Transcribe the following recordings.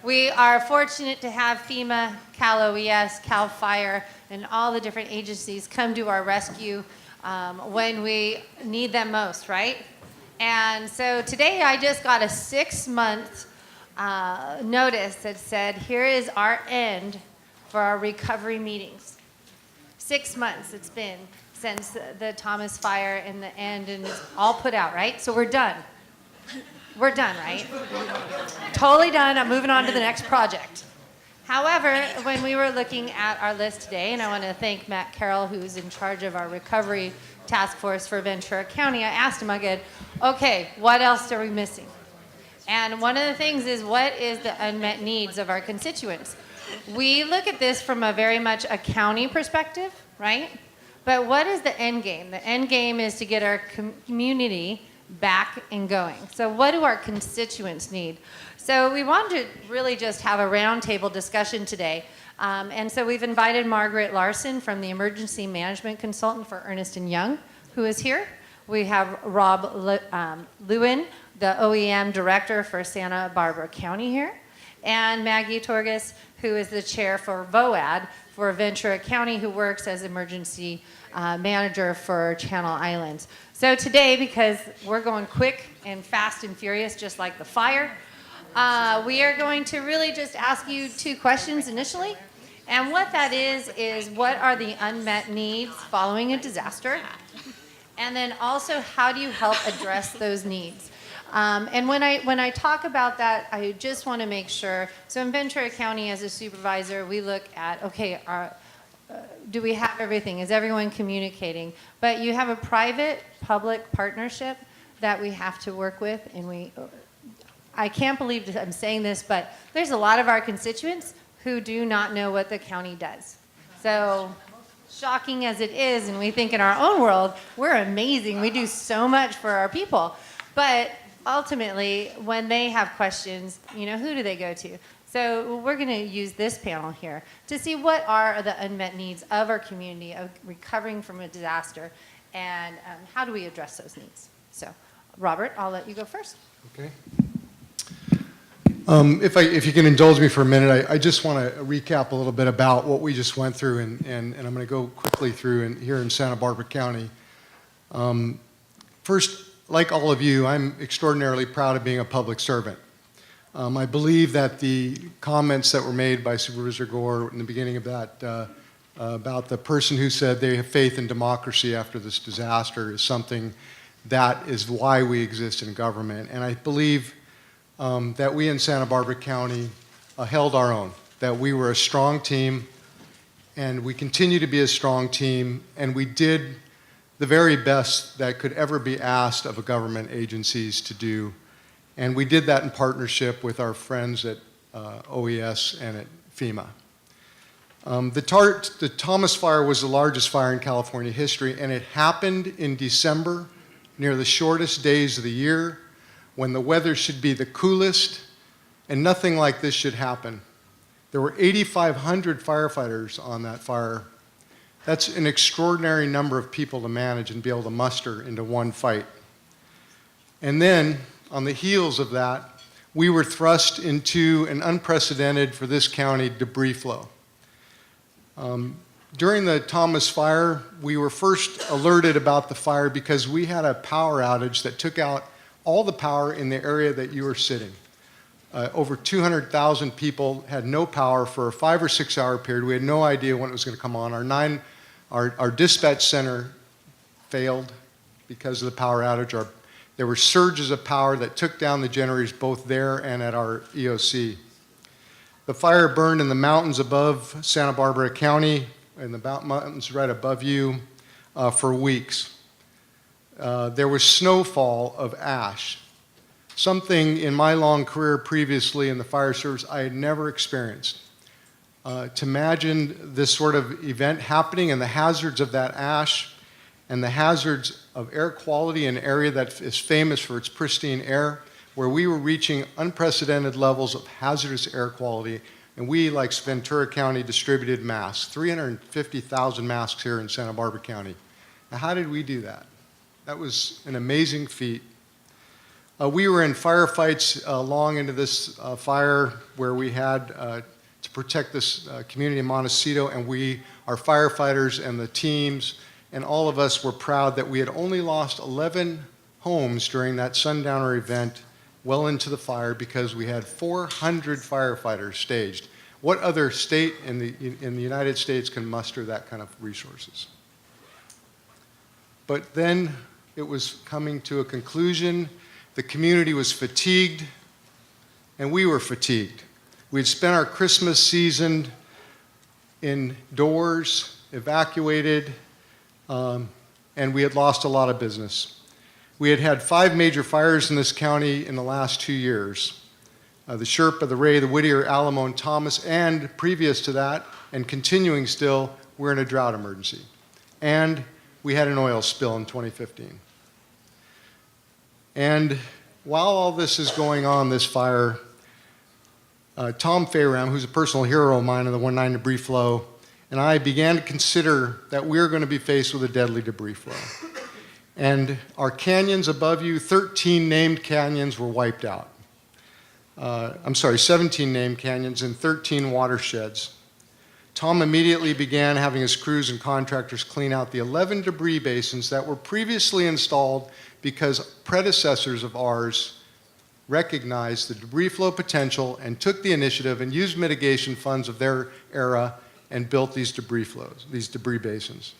We are fortunate to have FEMA, Cal OES, Cal Fire, and all the different agencies come to our rescue when we need them most, right? And so today I just got a 6-month notice that said, here is our end for our recovery meetings. 6 months it's been since the Thomas fire and the end, and it's all put out, right? So we're done. We're done, right? Totally done. I'm moving on to the next project. However, when we were looking at our list today, and I want to thank Matt Carroll, who's in charge of our recovery task force for Ventura County, I asked him, I go, okay, what else are we missing? And one of the things is, what is the unmet needs of our constituents? We look at this from a very much a county perspective, right? But what is the end game? The end game is to get our community back and going. So what do our constituents need? So we wanted to really just have a roundtable discussion today. And so we've invited Margaret Larson from the Emergency Management Consultant for Ernst & Young, who is here. We have Rob Lewin, the OEM Director for Santa Barbara County here, and Maggie Tougas, who is the Chair for VOAD for Ventura County, who works as Emergency Manager for Channel Islands. So today, because we're going quick and fast and furious, just like the fire, we are going to really just ask you 2 questions initially. And what that is what are the unmet needs following a disaster? And then also, how do you help address those needs? And when I talk about that, I just want to make sure, so in Ventura County as a supervisor, we look at, okay, do we have everything? Is everyone communicating? But you have a private-public partnership that we have to work with, and I can't believe that I'm saying this, but there's a lot of our constituents who do not know what the county does. So shocking as it is, and we think in our own world, we're amazing. We do so much for our people. But ultimately, when they have questions, who do they go to? So we're going to use this panel here to see what are the unmet needs of our community of recovering from a disaster, and how do we address those needs. So, Robert, I'll let you go first. Okay. If you can indulge me for a minute, I just want to recap a little bit about what we just went through, and I'm going to go quickly through here in Santa Barbara County. First, like all of you, I'm extraordinarily proud of being a public servant. I believe that the comments that were made by Supervisor Gore in the beginning of that about the person who said they have faith in democracy after this disaster is something that is why we exist in government. And I believe that we in Santa Barbara County held our own, that we were a strong team, and we continue to be a strong team, and we did the very best that could ever be asked of a government agencies to do. And we did that in partnership with our friends at OES and at FEMA. The Thomas fire was the largest fire in California history, and it happened in December, near the shortest days of the year, when the weather should be the coolest, and nothing like this should happen. There were 8,500 firefighters on that fire. That's an extraordinary number of people to manage and be able to muster into one fight. And then, on the heels of that, we were thrust into an unprecedented, for this county, debris flow. During the Thomas fire, we were first alerted about the fire because we had a power outage that took out all the power in the area that you were sitting. Over 200,000 people had no power for a 5 or 6 hour period. We had no idea when it was going to come on. Our dispatch center failed because of the power outage. There were surges of power that took down the generators both there and at our EOC. The fire burned in the mountains above Santa Barbara County, in the mountains right above you, for weeks. There was snowfall of ash, something in my long career previously in the fire service I had never experienced. To imagine this sort of event happening and the hazards of that ash and the hazards of air quality in an area that is famous for its pristine air, where we were reaching unprecedented levels of hazardous air quality, and we, like Ventura County, distributed masks, 350,000 masks here in Santa Barbara County. Now, how did we do that? That was an amazing feat. We were in firefights long into this fire where we had to protect this community in Montecito, and our firefighters and the teams and all of us were proud that we had only lost 11 homes during that sundowner event well into the fire because we had 400 firefighters staged. What other state in the United States can muster that kind of resources? But then it was coming to a conclusion. The community was fatigued, and we were fatigued. We'd spent our Christmas season indoors, evacuated, and we had lost a lot of business. We had had 5 major fires in this county in the last 2 years. The Sherpa, the Ray, the Whittier, Alamo, and Thomas, and previous to that, and continuing still, we're in a drought emergency. And we had an oil spill in 2015. And while all this is going on, this fire, Tom Fayram, who's a personal hero of mine in the 1-9 debris flow, and I began to consider that we're going to be faced with a deadly debris flow. And our canyons above you, 13 named canyons were wiped out. 17 named canyons and 13 watersheds. Tom immediately began having his crews and contractors clean out the 11 debris basins that were previously installed because predecessors of ours recognized the debris flow potential and took the initiative and used mitigation funds of their era and built these debris basins.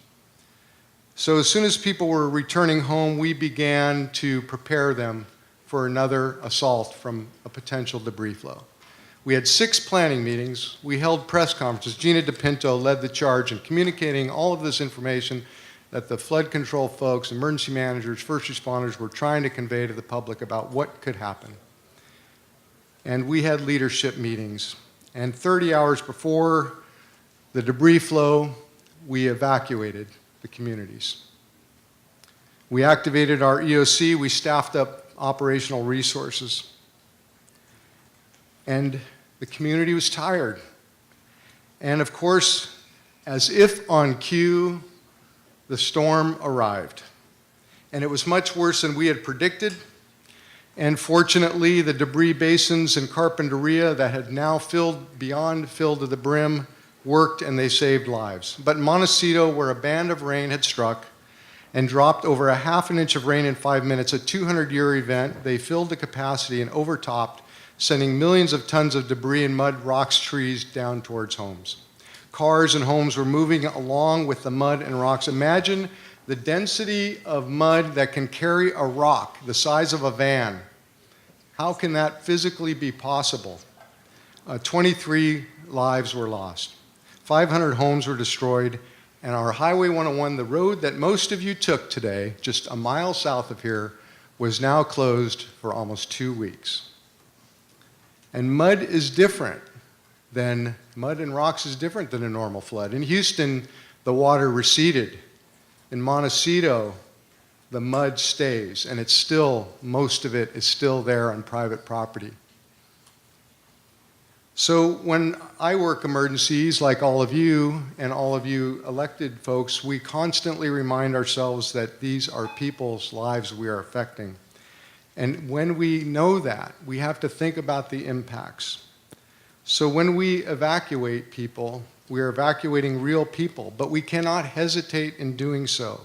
So as soon as people were returning home, we began to prepare them for another assault from a potential debris flow. We had 6 planning meetings. We held press conferences. Gina DePinto led the charge in communicating all of this information that the flood control folks, emergency managers, first responders were trying to convey to the public about what could happen. And we had leadership meetings. And 30 hours before the debris flow, we evacuated the communities. We activated our EOC. We staffed up operational resources. And the community was tired. And of course, as if on cue, the storm arrived. And it was much worse than we had predicted. And fortunately, the debris basins in Carpinteria that had now filled to the brim worked, and they saved lives. But in Montecito, where a band of rain had struck and dropped over a half an inch of rain in 5 minutes, a 200-year event, they filled the capacity and overtopped, sending millions of tons of debris and mud, rocks, trees down towards homes. Cars and homes were moving along with the mud and rocks. Imagine the density of mud that can carry a rock the size of a van. How can that physically be possible? 23 lives were lost. 500 homes were destroyed, and our Highway 101, the road that most of you took today, just a mile south of here, was now closed for almost 2 weeks. And mud and rocks is different than a normal flood. In Houston, the water receded. In Montecito, the mud stays, and most of it is still there on private property. So when I work emergencies, like all of you and all of you elected folks, we constantly remind ourselves that these are people's lives we are affecting. And when we know that, we have to think about the impacts. So when we evacuate people, we are evacuating real people, but we cannot hesitate in doing so.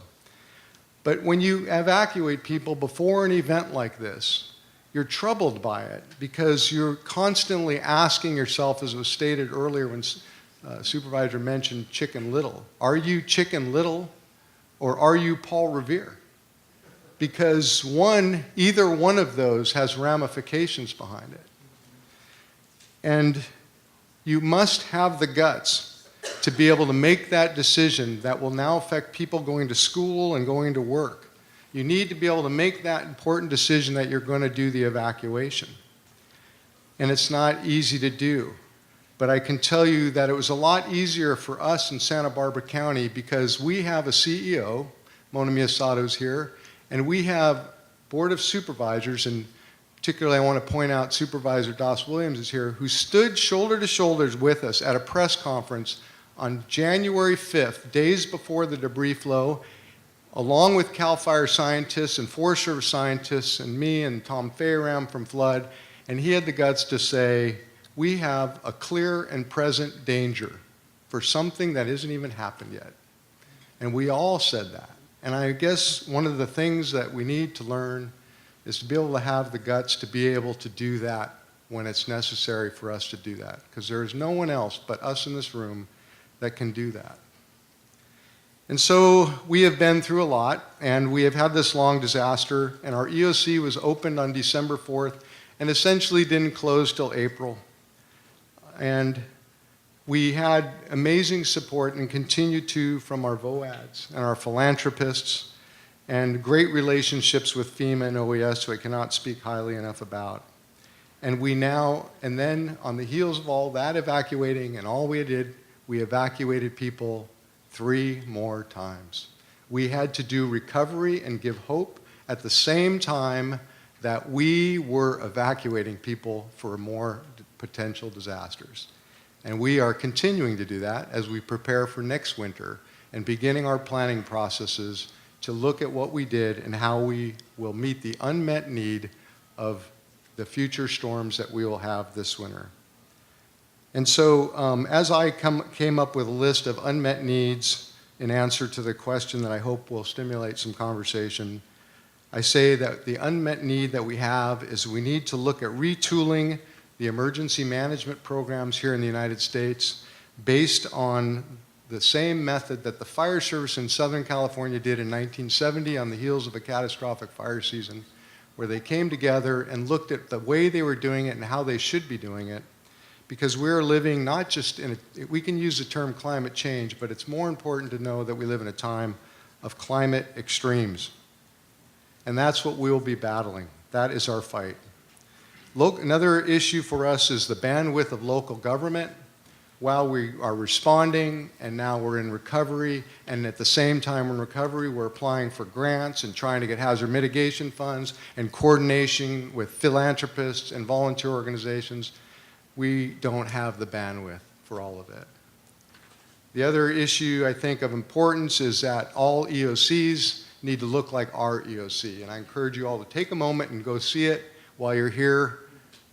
But when you evacuate people before an event like this, you're troubled by it because you're constantly asking yourself, as was stated earlier when Supervisor mentioned Chicken Little, are you Chicken Little or are you Paul Revere? Because either one of those has ramifications behind it. And you must have the guts to be able to make that decision that will now affect people going to school and going to work. You need to be able to make that important decision that you're going to do the evacuation. And it's not easy to do. But I can tell you that it was a lot easier for us in Santa Barbara County because we have a CEO, Mona Miyasato's here, and we have Board of Supervisors, and particularly I want to point out Supervisor Doss Williams is here, who stood shoulder to shoulder with us at a press conference on January 5th, days before the debris flow, along with CAL FIRE scientists and Forest Service scientists and me and Tom Fayram from Flood, and he had the guts to say, we have a clear and present danger for something that hasn't even happened yet. And we all said that. And I guess one of the things that we need to learn is to be able to have the guts to be able to do that when it's necessary for us to do that. Because there is no one else but us in this room that can do that. And so we have been through a lot, and we have had this long disaster, and our EOC was opened on December 4th and essentially didn't close till April. And we had amazing support and continue to from our VOADs and our philanthropists and great relationships with FEMA and OES, who I cannot speak highly enough about. And we now, and then on the heels of all that evacuating and all we did, we evacuated people 3 more times. We had to do recovery and give hope at the same time that we were evacuating people for more potential disasters. And we are continuing to do that as we prepare for next winter and beginning our planning processes to look at what we did and how we will meet the unmet need of the future storms that we will have this winter. And so as I came up with a list of unmet needs in answer to the question that I hope will stimulate some conversation, I say that the unmet need that we have is we need to look at retooling the emergency management programs here in the United States based on the same method that the fire service in Southern California did in 1970 on the heels of a catastrophic fire season, where they came together and looked at the way they were doing it and how they should be doing it. Because we're living not just in we can use the term climate change, but it's more important to know that we live in a time of climate extremes. And that's what we'll be battling. That is our fight. Another issue for us is the bandwidth of local government. While we are responding and now we're in recovery, and at the same time in recovery, we're applying for grants and trying to get hazard mitigation funds and coordination with philanthropists and volunteer organizations, we don't have the bandwidth for all of it. The other issue I think of importance is that all EOCs need to look like our EOC. And I encourage you all to take a moment and go see it while you're here.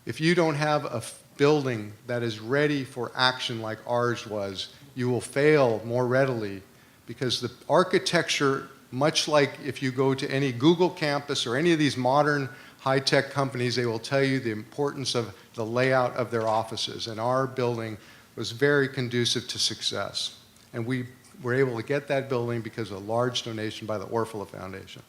If you don't have a building that is ready for action like ours was, you will fail more readily, because the architecture, much like if you go to any Google campus or any of these modern high-tech companies, they will tell you the importance of the layout of their offices. And our building was very conducive to success. And we were able to get that building because of a large donation by the Orfalea Foundation.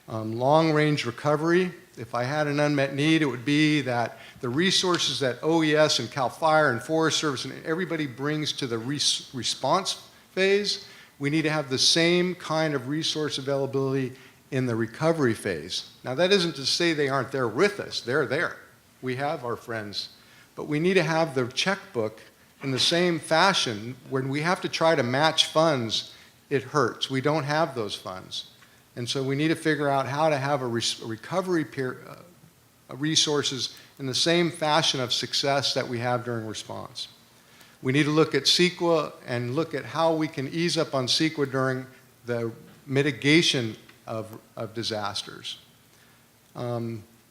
Long-range recovery. If I had an unmet need, it would be that the resources that OES and CAL FIRE and Forest Service and everybody brings to the response phase, we need to have the same kind of resource availability in the recovery phase. Now, that isn't to say they aren't there with us. They're there. We have our friends. But we need to have the checkbook in the same fashion. When we have to try to match funds, it hurts. We don't have those funds. And so we need to figure out how to have a recovery resources in the same fashion of success that we have during response. We need to look at CEQA and look at how we can ease up on CEQA during the mitigation of disasters.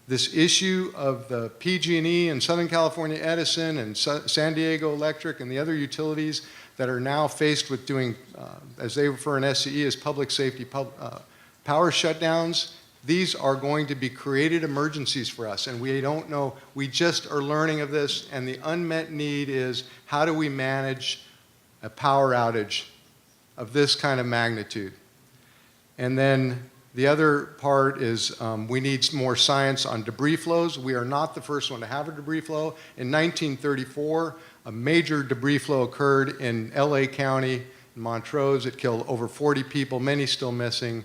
This issue of the PG&E and Southern California Edison and San Diego Electric and the other utilities that are now faced with doing, as they refer in SCE as public safety power shutdowns, these are going to be created emergencies for us, and we don't know, we just are learning of this, and the unmet need is how do we manage a power outage of this kind of magnitude? And then the other part is we need more science on debris flows. We are not the first one to have a debris flow. In 1934, a major debris flow occurred in LA County, in Montrose. It killed over 40 people, many still missing.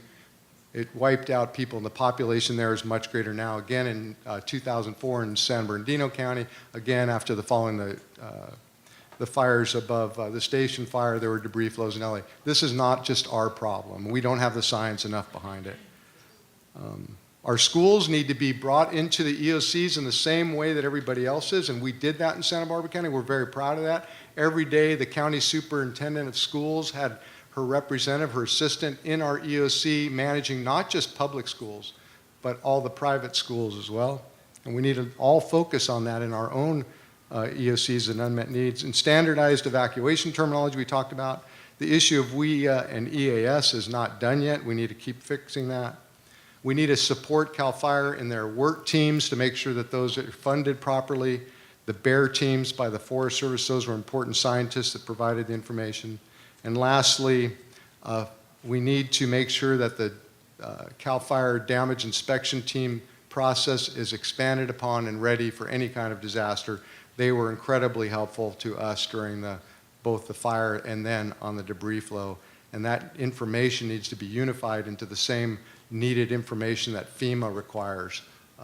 It wiped out people, and the population there is much greater now. Again, in 2004 in San Bernardino County, again after following the fires above the station fire, there were debris flows in LA. This is not just our problem. We don't have the science enough behind it. Our schools need to be brought into the EOCs in the same way that everybody else is, and we did that in Santa Barbara County. We're very proud of that. Every day, the county superintendent of schools had her representative, her assistant in our EOC, managing not just public schools, but all the private schools as well. And we need to all focus on that in our own EOCs and unmet needs. And standardized evacuation terminology we talked about. The issue of WEA and EAS is not done yet. We need to keep fixing that. We need to support CAL FIRE in their work teams to make sure that those are funded properly. The BEAR teams by the Forest Service, those were important scientists that provided the information. And lastly, we need to make sure that the CAL FIRE damage inspection team process is expanded upon and ready for any kind of disaster. They were incredibly helpful to us during both the fire and then on the debris flow. And that information needs to be unified into the same needed information that FEMA requires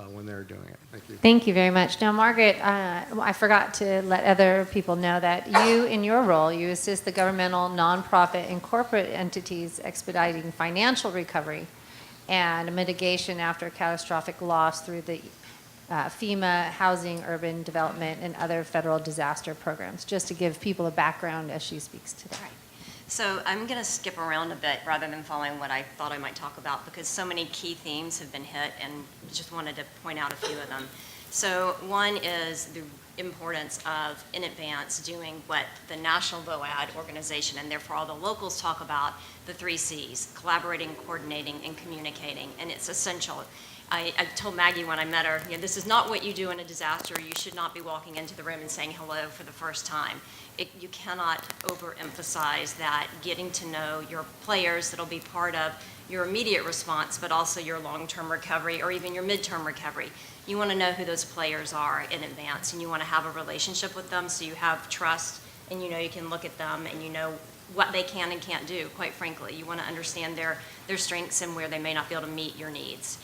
when they're doing it. Thank you. Thank you very much. Now, Margaret, I forgot to let other people know that you, in your role, you assist the governmental, nonprofit, and corporate entities expediting financial recovery and mitigation after catastrophic loss through the FEMA, housing, urban development, and other federal disaster programs, just to give people a background as she speaks today. Right. So I'm going to skip around a bit rather than following what I thought I might talk about, because so many key themes have been hit, and just wanted to point out a few of them. So one is the importance of, in advance, doing what the National VOAD organization and therefore all the locals talk about, the 3 C's, collaborating, coordinating, and communicating, and it's essential. I told Maggie when I met her, this is not what you do in a disaster. You should not be walking into the room and saying hello for the first time. You cannot overemphasize that, getting to know your players that'll be part of your immediate response, but also your long-term recovery or even your midterm recovery. You want to know who those players are in advance, and you want to have a relationship with them so you have trust, and you can look at them and you know what they can and can't do, quite frankly. You want to understand their strengths and where they may not be able to meet your needs.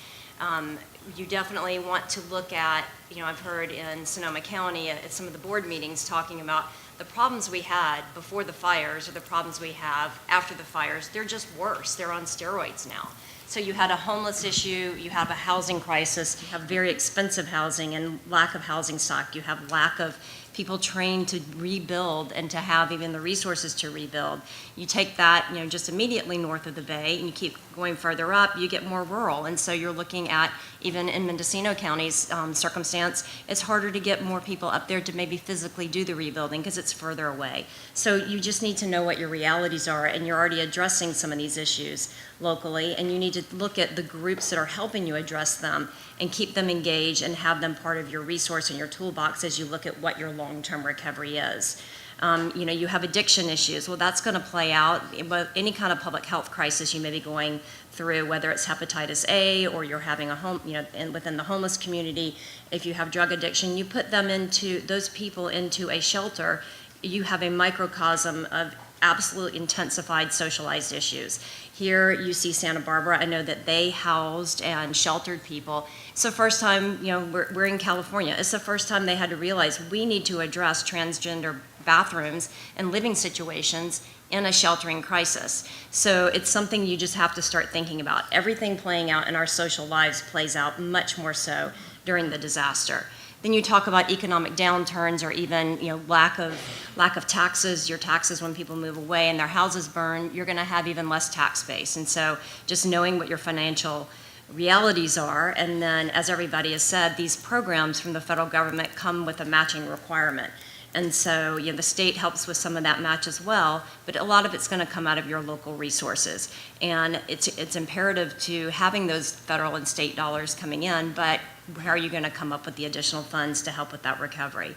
You definitely want to look at, I've heard in Sonoma County at some of the board meetings talking about the problems we had before the fires or the problems we have after the fires. They're just worse. They're on steroids now. So you had a homeless issue, you have a housing crisis, you have very expensive housing and lack of housing stock, you have lack of people trained to rebuild and to have even the resources to rebuild. You take that, just immediately north of the bay, and you keep going further up, you get more rural. And so you're looking at, even in Mendocino County's circumstance, it's harder to get more people up there to maybe physically do the rebuilding because it's further away. So you just need to know what your realities are, and you're already addressing some of these issues locally, and you need to look at the groups that are helping you address them and keep them engaged and have them part of your resource and your toolbox as you look at what your long-term recovery is. You have addiction issues. Well, that's going to play out with any kind of public health crisis you may be going through, whether it's hepatitis A or you're having within the homeless community. If you have drug addiction, you put those people into a shelter. You have a microcosm of absolutely intensified socialized issues. Here you see Santa Barbara. I know that they housed and sheltered people. It's the first time, we're in California. It's the first time they had to realize we need to address transgender bathrooms and living situations in a sheltering crisis. So it's something you just have to start thinking about. Everything playing out in our social lives plays out much more so during the disaster. Then you talk about economic downturns or even lack of taxes. Your taxes when people move away and their houses burn, you're going to have even less tax base. And so just knowing what your financial realities are, and then as everybody has said, these programs from the federal government come with a matching requirement. And so the state helps with some of that match as well, but a lot of it's going to come out of your local resources. And it's imperative to having those federal and state dollars coming in, but how are you going to come up with the additional funds to help with that recovery?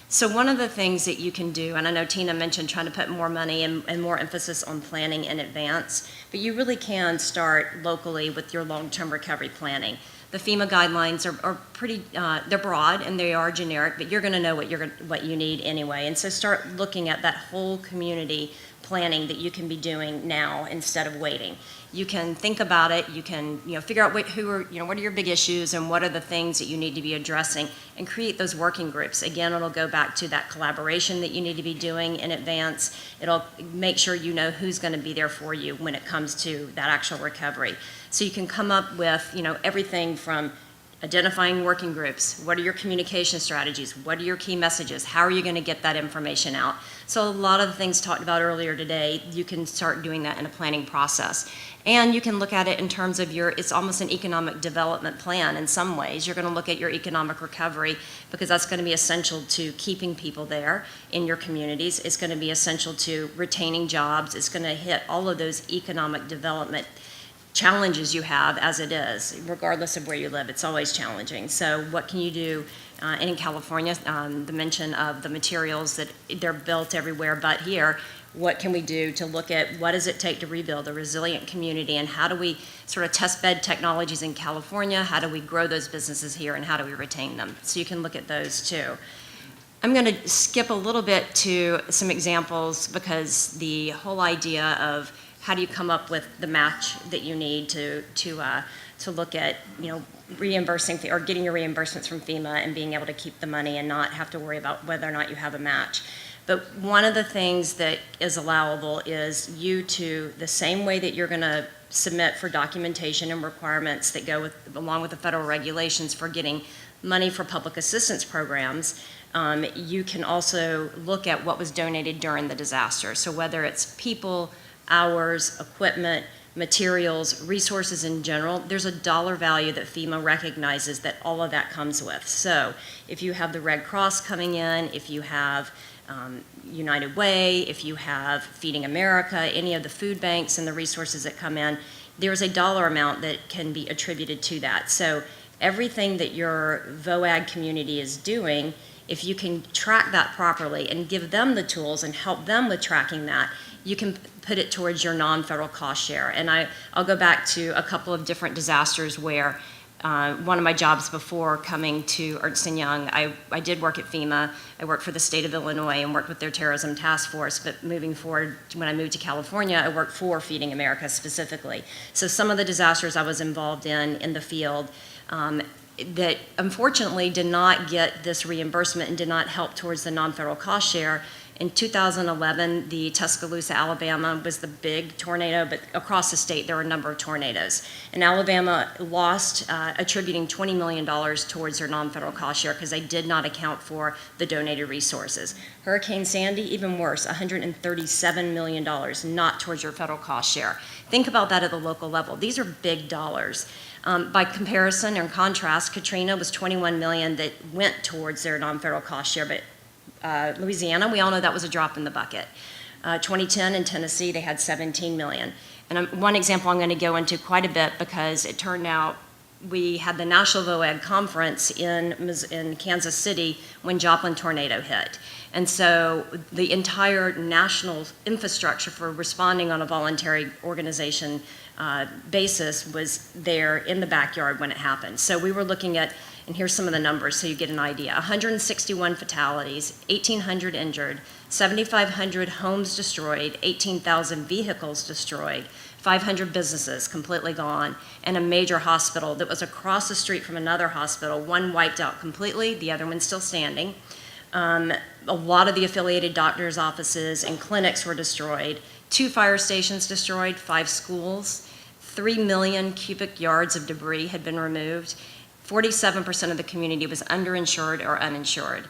So one of the things that you can do, and I know Tina mentioned trying to put more money and more emphasis on planning in advance, but you really can start locally with your long-term recovery planning. The FEMA guidelines are pretty, they're broad and they are generic, but you're going to know what you need anyway. And so start looking at that whole community planning that you can be doing now instead of waiting. You can think about it, you can figure out what are your big issues and what are the things that you need to be addressing, and create those working groups. Again, it'll go back to that collaboration that you need to be doing in advance. It'll make sure you know who's going to be there for you when it comes to that actual recovery. So you can come up with everything from identifying working groups. What are your communication strategies? What are your key messages? How are you going to get that information out? So a lot of the things talked about earlier today, you can start doing that in a planning process. And you can look at it in terms of it's almost an economic development plan in some ways. You're going to look at your economic recovery because that's going to be essential to keeping people there in your communities. It's going to be essential to retaining jobs. It's going to hit all of those economic development challenges you have as it is, regardless of where you live. It's always challenging. So what can you do? And in California, the mention of the materials that they're built everywhere but here, what can we do to look at what does it take to rebuild a resilient community, and how do we sort of test bed technologies in California, how do we grow those businesses here, and how do we retain them? So you can look at those too. I'm going to skip a little bit to some examples because the whole idea of how do you come up with the match that you need to look at, reimbursing or getting your reimbursements from FEMA and being able to keep the money and not have to worry about whether or not you have a match. But one of the things that is allowable is the same way that you're going to submit for documentation and requirements that go along with the federal regulations for getting money for public assistance programs, you can also look at what was donated during the disaster. So whether it's people, hours, equipment, materials, resources in general, there's a dollar value that FEMA recognizes that all of that comes with. So if you have the Red Cross coming in, if you have United Way, if you have Feeding America, any of the food banks and the resources that come in, there's a dollar amount that can be attributed to that. So everything that your VOAG community is doing, if you can track that properly and give them the tools and help them with tracking that, you can put it towards your non-federal cost share. And I'll go back to a couple of different disasters where one of my jobs before coming to Ernst & Young, I did work at FEMA. I worked for the state of Illinois and worked with their terrorism task force, but moving forward, when I moved to California, I worked for Feeding America specifically. So some of the disasters I was involved in the field, that unfortunately did not get this reimbursement and did not help towards the non-federal cost share. In 2011, the Tuscaloosa, Alabama was the big tornado, but across the state there were a number of tornadoes. And Alabama lost, attributing $20 million towards their non-federal cost share because they did not account for the donated resources. Hurricane Sandy, even worse, $137 million, not towards your federal cost share. Think about that at the local level. These are big dollars. By comparison or contrast, Katrina was $21 million that went towards their non-federal cost share, but Louisiana, we all know that was a drop in the bucket. 2010 in Tennessee, they had 17 million. And one example I'm going to go into quite a bit because it turned out we had the National VOAG Conference in Kansas City when Joplin tornado hit. And so the entire national infrastructure for responding on a voluntary organization basis was there in the backyard when it happened. So we were looking at, and here's some of the numbers so you get an idea, 161 fatalities, 1,800 injured, 7,500 homes destroyed, 18,000 vehicles destroyed, 500 businesses completely gone, and a major hospital that was across the street from another hospital, one wiped out completely, the other one still standing. A lot of the affiliated doctors' offices and clinics were destroyed, 2 fire stations destroyed, 5 schools, 3 million cubic yards of debris had been removed. 47% of the community was underinsured or uninsured.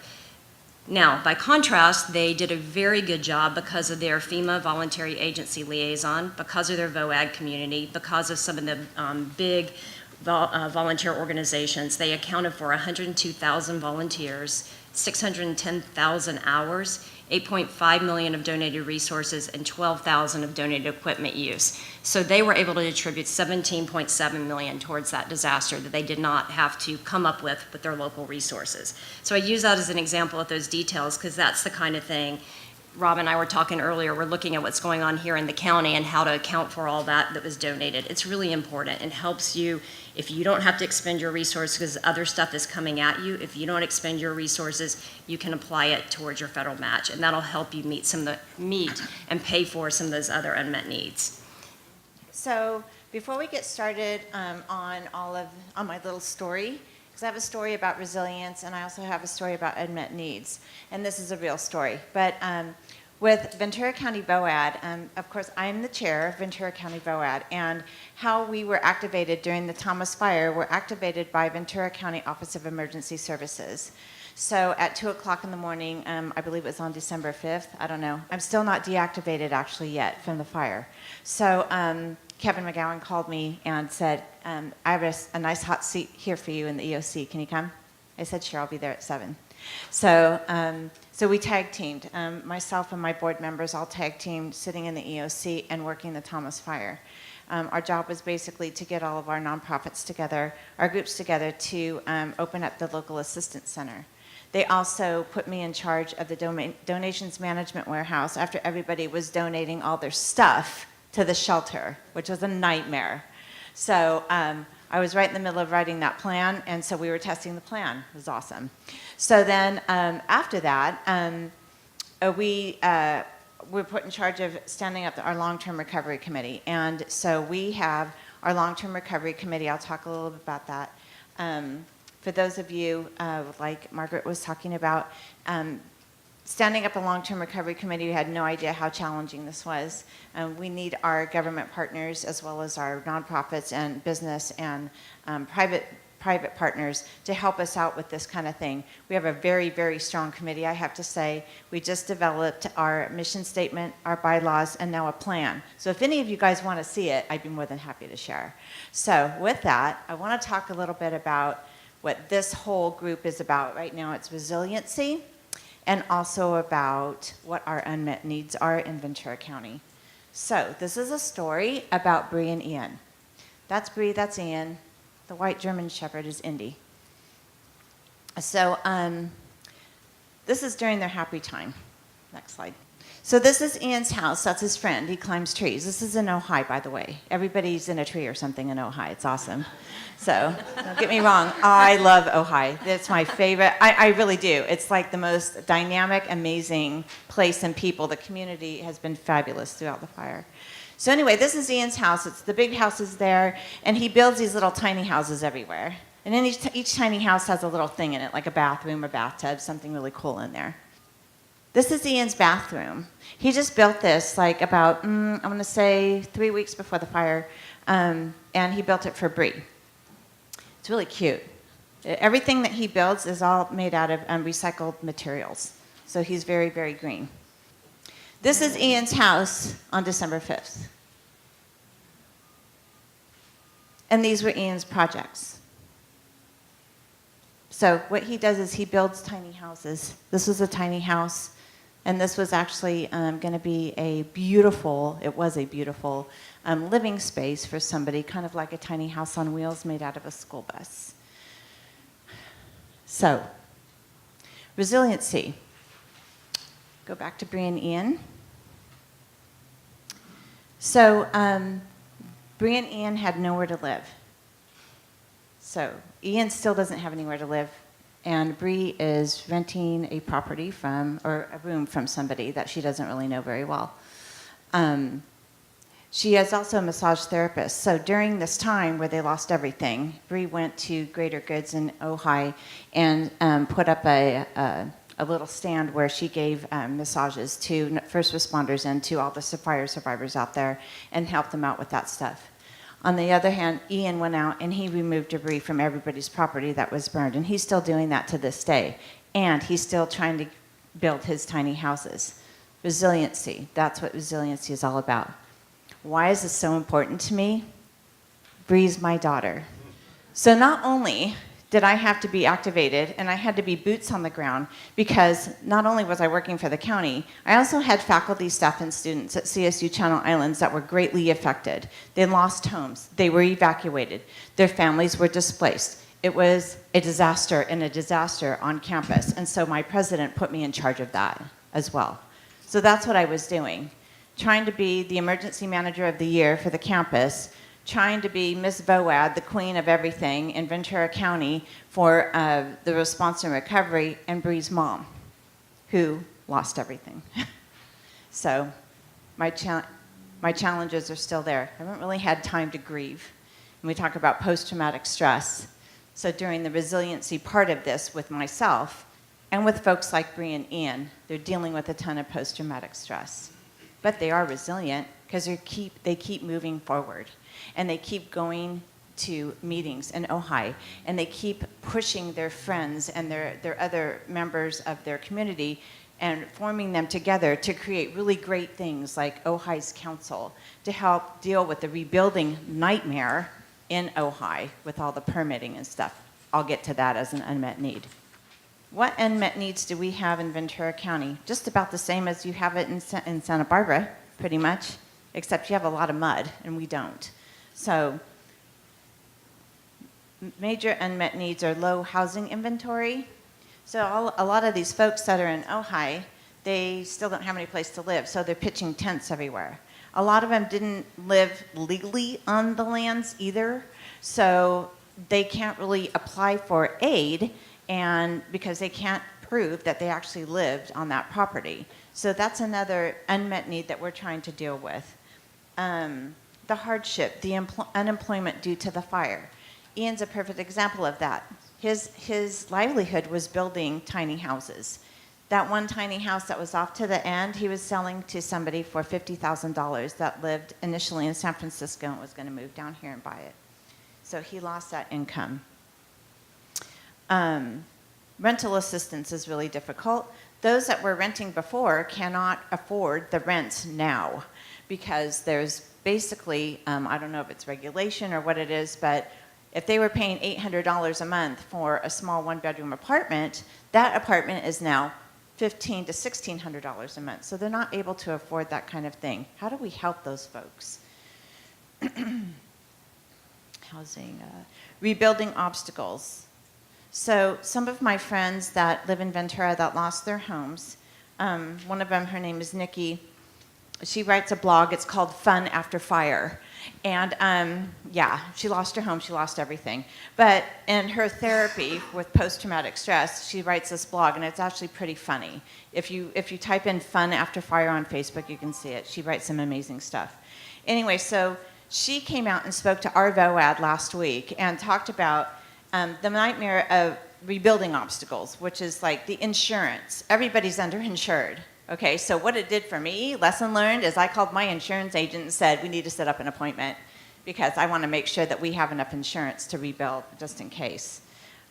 Now, by contrast, they did a very good job because of their FEMA voluntary agency liaison, because of their VOAG community, because of some of the big volunteer organizations. They accounted for 102,000 volunteers, 610,000 hours, 8.5 million of donated resources, and 12,000 of donated equipment use. So they were able to attribute 17.7 million towards that disaster that they did not have to come up with their local resources. So I use that as an example of those details because that's the kind of thing. Rob and I were talking earlier, we're looking at what's going on here in the county and how to account for all that was donated. It's really important and helps you if you don't have to expend your resources because other stuff is coming at you. If you don't expend your resources, you can apply it towards your federal match, and that'll help you meet and pay for some of those other unmet needs. So before we get started on my little story, because I have a story about resilience and I also have a story about unmet needs, and this is a real story. But with Ventura County VOAD, of course, I'm the chair of Ventura County VOAD, and how we were activated during the Thomas Fire, were activated by Ventura County Office of Emergency Services. So at 2 o'clock in the morning, I believe it was on December 5th, I don't know. I'm still not deactivated actually yet from the fire. So Kevin McGowan called me and said, I have a nice hot seat here for you in the EOC. Can you come? I said, sure, I'll be there at 7. So we tag teamed. Myself and my board members all tag teamed sitting in the EOC and working the Thomas Fire. Our job was basically to get all of our nonprofits together, our groups together to open up the local assistance center. They also put me in charge of the donations management warehouse after everybody was donating all their stuff to the shelter, which was a nightmare. So I was right in the middle of writing that plan, and so we were testing the plan. It was awesome. So then after that, we were put in charge of standing up our long-term recovery committee. And so we have our long-term recovery committee. I'll talk a little bit about that. For those of you, like Margaret was talking about, standing up a long-term recovery committee, we had no idea how challenging this was. We need our government partners as well as our nonprofits and business and private partners to help us out with this kind of thing. We have a very, very strong committee, I have to say. We just developed our mission statement, our bylaws, and now a plan. So if any of you guys want to see it, I'd be more than happy to share. So with that, I want to talk a little bit about what this whole group is about. Right now it's resiliency, and also about what our unmet needs are in Ventura County. So this is a story about Bree and Ian. That's Bree, that's Ian. The white German Shepherd is Indy. So this is during their happy time. Next slide. So this is Ian's house. That's his friend. He climbs trees. This is in Ojai, by the way. Everybody's in a tree or something in Ojai. It's awesome. So don't get me wrong. I love Ojai. It's my favorite. I really do. It's like the most dynamic, amazing place and people. The community has been fabulous throughout the fire. So anyway, this is Ian's house. It's the big house is there, and he builds these little tiny houses everywhere. And then each tiny house has a little thing in it, like a bathroom or bathtub, something really cool in there. This is Ian's bathroom. He just built this like about, I'm going to say 3 weeks before the fire, and he built it for Bree. It's really cute. Everything that he builds is all made out of recycled materials. So he's very, very green. This is Ian's house on December 5th. And these were Ian's projects. So what he does is he builds tiny houses. This was a tiny house. And this was actually going to be a beautiful living space for somebody, kind of like a tiny house on wheels made out of a school bus. So, resiliency. Go back to Bree and Ian. So, Bree and Ian had nowhere to live. So, Ian still doesn't have anywhere to live. And Bree is renting a property or a room from somebody that she doesn't really know very well. She is also a massage therapist. So during this time where they lost everything, Bree went to Greater Goods in Ojai and put up a little stand where she gave massages to first responders and to all the fire survivors out there and helped them out with that stuff. On the other hand, Ian went out and he removed debris from everybody's property that was burned, and he's still doing that to this day. And he's still trying to build his tiny houses. Resiliency, that's what resiliency is all about. Why is this so important to me? Bree's my daughter. So not only did I have to be activated, and I had to be boots on the ground, because not only was I working for the county, I also had faculty, staff, and students at CSU Channel Islands that were greatly affected. They lost homes. They were evacuated. Their families were displaced. It was a disaster and a disaster on campus, and so my president put me in charge of that as well. So that's what I was doing, trying to be the emergency manager of the year for the campus, trying to be Miss VOAD, the queen of everything in Ventura County for the response and recovery, and Bree's mom, who lost everything. So my challenges are still there. I haven't really had time to grieve. And we talk about post-traumatic stress. So during the resiliency part of this with myself, And with folks like Bree and Ian, they're dealing with a ton of post-traumatic stress. But they are resilient because they keep moving forward. And they keep going to meetings in Ojai. And they keep pushing their friends and their other members of their community and forming them together to create really great things like Ojai's Council to help deal with the rebuilding nightmare in Ojai with all the permitting and stuff. I'll get to that as an unmet need. What unmet needs do we have in Ventura County? Just about the same as you have it in Santa Barbara, pretty much, except you have a lot of mud, and we don't. So, major unmet needs are low housing inventory. So a lot of these folks that are in Ojai, they still don't have any place to live, so they're pitching tents everywhere. A lot of them didn't live legally on the lands either, so they can't really apply for aid, and because they can't prove that they actually lived on that property. So that's another unmet need that we're trying to deal with. The hardship, the unemployment due to the fire. Ian's a perfect example of that. His livelihood was building tiny houses. That one tiny house that was off to the end, he was selling to somebody for $50,000 that lived initially in San Francisco and was going to move down here and buy it. So he lost that income. Rental assistance is really difficult. Those that were renting before cannot afford the rent now because there's basically, I don't know if it's regulation or what it is, but if they were paying $800 a month for a small one-bedroom apartment, that apartment is now $1,500 to $1,600 a month. So they're not able to afford that kind of thing. How do we help those folks? Housing, rebuilding obstacles. So some of my friends that live in Ventura that lost their homes, one of them, her name is Nikki, she writes a blog, it's called Fun After Fire. And yeah, she lost her home, she lost everything. But in her therapy with post-traumatic stress, she writes this blog, and it's actually pretty funny. If you type in Fun After Fire on Facebook, you can see it. She writes some amazing stuff. Anyway, so she came out and spoke to our VOAD last week and talked about the nightmare of rebuilding obstacles, which is like the insurance. Everybody's underinsured. Okay, so what it did for me, lesson learned, is I called my insurance agent and said, we need to set up an appointment because I want to make sure that we have enough insurance to rebuild just in case.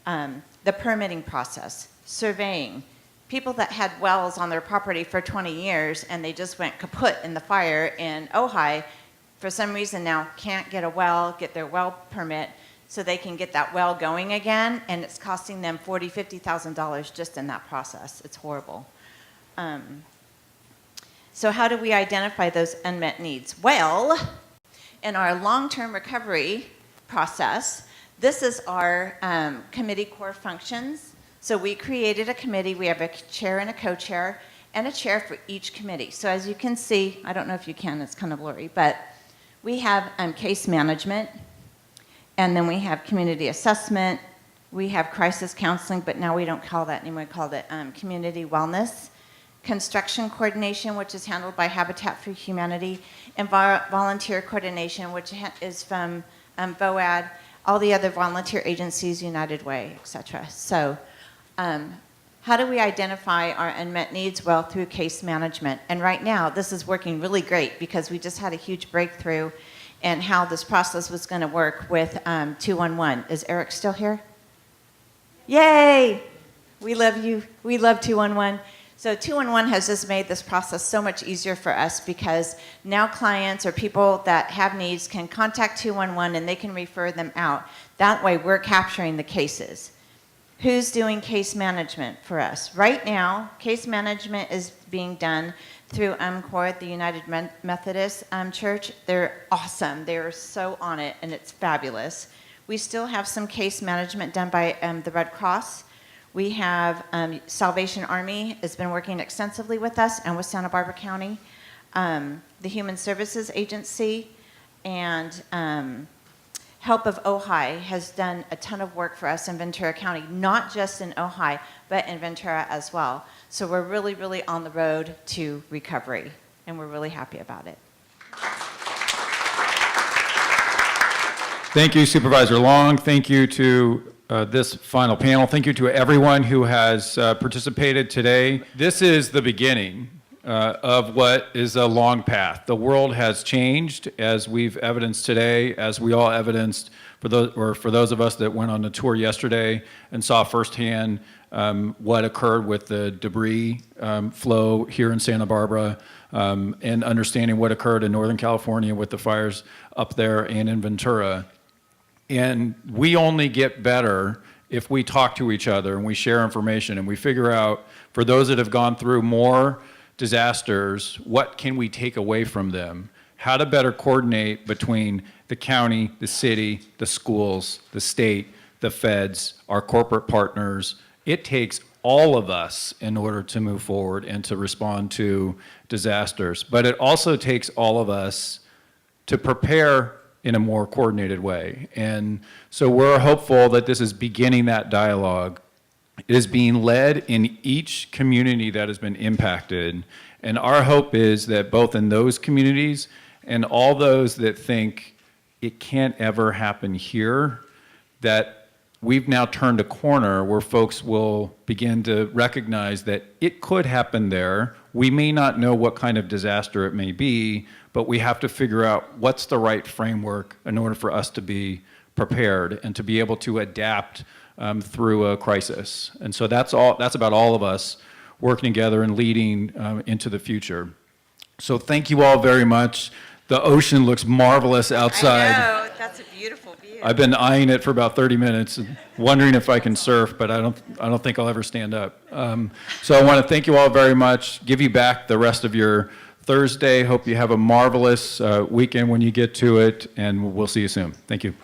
The permitting process, surveying. People that had wells on their property for 20 years and they just went kaput in the fire in Ojai, for some reason now can't get a well, get their well permit so they can get that well going again, and it's costing them $40,000, $50,000 just in that process. It's horrible. So how do we identify those unmet needs? Well, in our long-term recovery process, this is our committee core functions. So we created a committee. We have a chair and a co-chair and a chair for each committee. So as you can see, I don't know if you can, it's kind of blurry, but we have case management, and then we have community assessment, we have crisis counseling, but now we don't call that anymore, we call it community wellness, construction coordination, which is handled by Habitat for Humanity, and volunteer coordination, which is from VOAD, all the other volunteer agencies, United Way, etc. So how do we identify our unmet needs? Well, through case management. And right now, this is working really great because we just had a huge breakthrough in how this process was going to work with 211. Is Eric still here? Yay! We love you. We love 211. So 211 has just made this process so much easier for us because now clients or people that have needs can contact 211 and they can refer them out. That way we're capturing the cases. Who's doing case management for us? Right now, case management is being done through UMCOR, the United Methodist Church. They're awesome. They're so on it, and it's fabulous. We still have some case management done by the Red Cross. We have Salvation Army has been working extensively with us and with Santa Barbara County, the Human Services Agency, and Help of Ojai has done a ton of work for us in Ventura County, not just in Ojai, but in Ventura as well. So we're really, really on the road to recovery, and we're really happy about it. Thank you, Supervisor Long. Thank you to this final panel. Thank you to everyone who has participated today. This is the beginning of what is a long path. The world has changed, as we've evidenced today, as we all evidenced for those of us that went on the tour yesterday and saw firsthand what occurred with the debris flow here in Santa Barbara, and understanding what occurred in Northern California with the fires up there and in Ventura. And we only get better if we talk to each other and we share information and we figure out, for those that have gone through more disasters, what can we take away from them? How to better coordinate between the county, the city, the schools, the state, the feds, our corporate partners. It takes all of us in order to move forward and to respond to disasters. But it also takes all of us to prepare in a more coordinated way. And so we're hopeful that this is beginning that dialogue. It is being led in each community that has been impacted. And our hope is that both in those communities and all those that think it can't ever happen here, that we've now turned a corner where folks will begin to recognize that it could happen there. We may not know what kind of disaster it may be, but we have to figure out what's the right framework in order for us to be prepared and to be able to adapt through a crisis. And so that's about all of us working together and leading into the future. So thank you all very much. The ocean looks marvelous outside. I know, that's a beautiful view. I've been eyeing it for about 30 minutes, and wondering if I can surf, but I don't think I'll ever stand up. So I want to thank you all very much. Give you back the rest of your Thursday. Hope you have a marvelous weekend when you get to it, and we'll see you soon. Thank you.